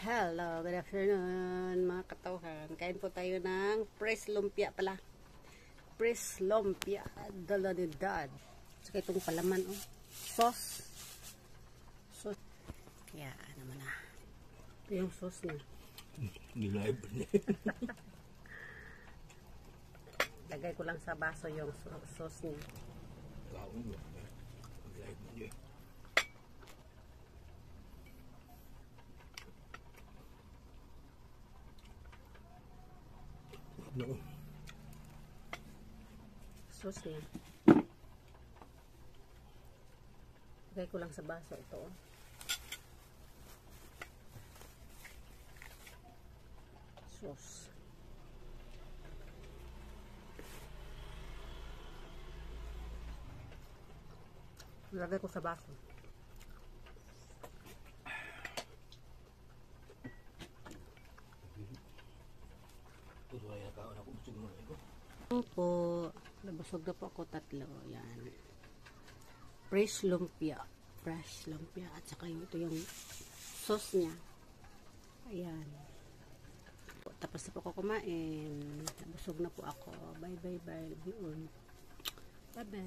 Hello, good afternoon mga katauhan. Kain po tayo ng press lumpia pala. Press lumpia daladidad. Saka itong palaman, oh. Sauce. Sauce. Kaya, naman na. Ito yung sauce niya. Nilive niya. Lagay ko lang sa baso yung sauce niya. Kaon mo. Nilive niya. No. Sauce niya. Lagay ko lang sa baso ito, oh. Sauce. Lagay ko sa baso. Po, nabusog na po ako tatlo. Yan. Fresh lumpia. Fresh lumpia. At saka yung, ito yung sauce niya. Ayan. Tapos na po ako kumain. Nabusog na po ako. Bye bye bye. Bye bye.